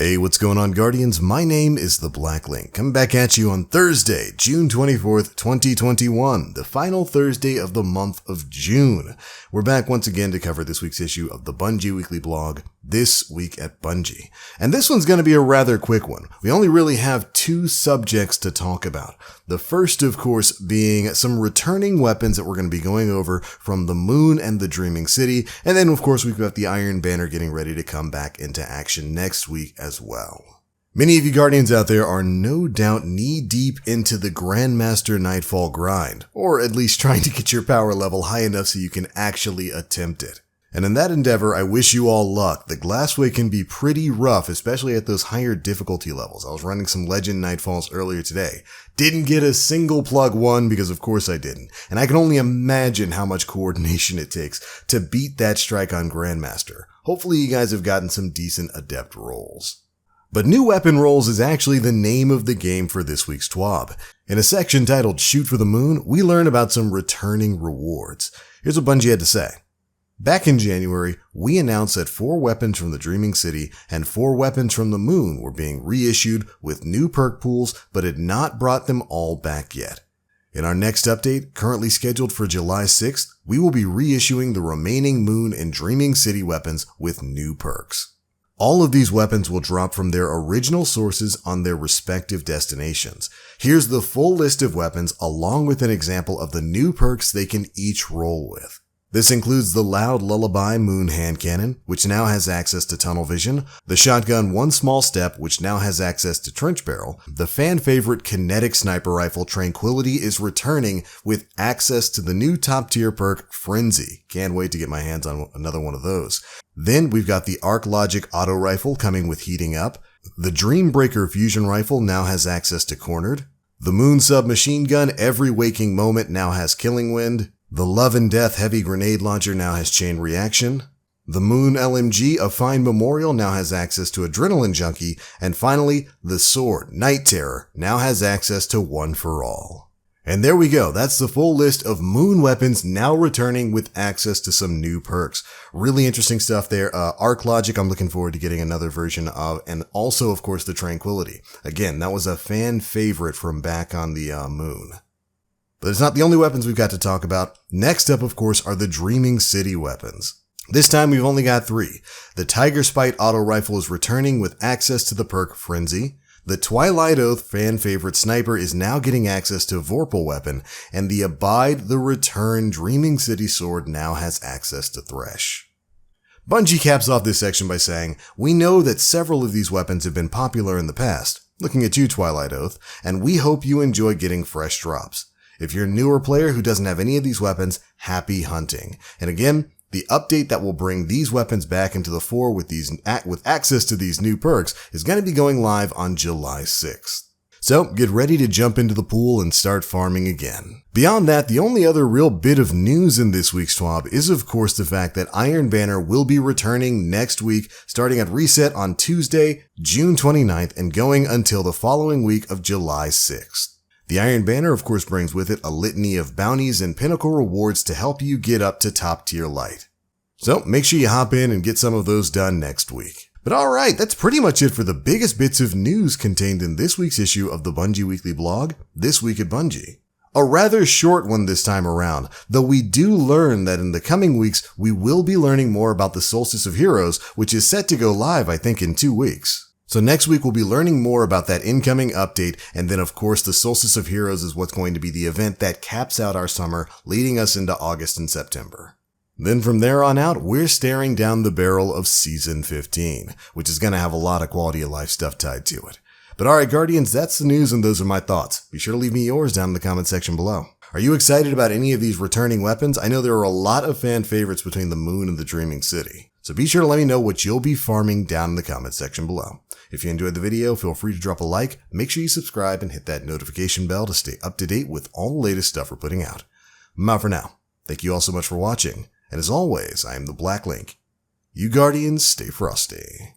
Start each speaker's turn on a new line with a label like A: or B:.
A: Hey, what's going on, Guardians? My name is the Black Link, coming back at you on Thursday, June 24th, 2021, the final Thursday of the month of June. We're back once again to cover this week's issue of the Bungie Weekly Blog, This Week at Bungie. And this one's going to be a rather quick one. We only really have two subjects to talk about. The first, of course, being some returning weapons that we're going to be going over from the Moon and the Dreaming City. And then, of course, we've got the Iron Banner getting ready to come back into action next week as well. Many of you Guardians out there are no doubt knee-deep into the Grandmaster Nightfall grind, or at least trying to get your power level high enough so you can actually attempt it. And in that endeavor, I wish you all luck. The Glassway can be pretty rough, especially at those higher difficulty levels. I was running some Legend Nightfalls earlier today. Didn't get a single plug one because of course I didn't. And I can only imagine how much coordination it takes to beat that strike on Grandmaster. Hopefully you guys have gotten some decent adept rolls. But new weapon rolls is actually the name of the game for this week's TWAB. In a section titled Shoot for the Moon, we learn about some returning rewards. Here's what Bungie had to say. Back in January, we announced that 4 weapons from the Dreaming City and 4 weapons from the Moon were being reissued with new perk pools, but had not brought them all back yet. In our next update, currently scheduled for July 6th, we will be reissuing the remaining Moon and Dreaming City weapons with new perks. All of these weapons will drop from their original sources on their respective destinations. Here's the full list of weapons along with an example of the new perks they can each roll with. This includes the Loud Lullaby Moon Hand Cannon, which now has access to Tunnel Vision, the Shotgun One Small Step, which now has access to Trench Barrel, the fan favorite Kinetic Sniper Rifle Tranquility is returning with access to the new top tier perk Frenzy. Can't wait to get my hands on another one of those. Then we've got the Arc Logic Auto Rifle coming with Heating Up, the Dreambreaker Fusion Rifle now has access to Cornered, the Moon Submachine Gun Every Waking Moment now has Killing Wind, the Love and Death Heavy Grenade Launcher now has Chain Reaction. The Moon LMG A Fine Memorial now has access to Adrenaline Junkie. And finally, the Sword Night Terror now has access to One for All. And there we go. That's the full list of Moon weapons now returning with access to some new perks. Really interesting stuff there. Arc Logic, I'm looking forward to getting another version of, and also, of course, the Tranquility. Again, that was a fan favorite from back on the Moon. But it's not the only weapons we've got to talk about. Next up, of course, are the Dreaming City weapons. This time we've only got 3. The Tiger Spite Auto Rifle is returning with access to the perk Frenzy. The Twilight Oath fan favorite Sniper is now getting access to Vorpal Weapon. And the Abide the Return Dreaming City Sword now has access to Thresh. Bungie caps off this section by saying, "We know that several of these weapons have been popular in the past. Looking at you, Twilight Oath. And we hope you enjoy getting fresh drops. If you're a newer player who doesn't have any of these weapons, happy hunting." And again, the update that will bring these weapons back into the fore with access to these new perks is going to be going live on July 6th. So get ready to jump into the pool and start farming again. Beyond that, the only other real bit of news in this week's TWAB is of course the fact that Iron Banner will be returning next week, starting at Reset on Tuesday, June 29th, and going until the following week of July 6th. The Iron Banner, of course, brings with it a litany of bounties and pinnacle rewards to help you get up to top tier light. So make sure you hop in and get some of those done next week. But alright, that's pretty much it for the biggest bits of news contained in this week's issue of the Bungie Weekly Blog, This Week at Bungie. A rather short one this time around, though we do learn that in the coming weeks we will be learning more about the Solstice of Heroes, which is set to go live, I think, in 2 weeks. So next week we'll be learning more about that incoming update, and then of course the Solstice of Heroes is what's going to be the event that caps out our summer, leading us into August and September. Then from there on out, we're staring down the barrel of Season 15, which is going to have a lot of quality of life stuff tied to it. But alright Guardians, that's the news and those are my thoughts. Be sure to leave me yours down in the comment section below. Are you excited about any of these returning weapons? I know there are a lot of fan favorites between the Moon and the Dreaming City. So be sure to let me know what you'll be farming down in the comment section below. If you enjoyed the video, feel free to drop a like, make sure you subscribe and hit that notification bell to stay up to date with all the latest stuff we're putting out. I'm out for now. Thank you all so much for watching, and as always, I am the Black Link. You Guardians, stay frosty.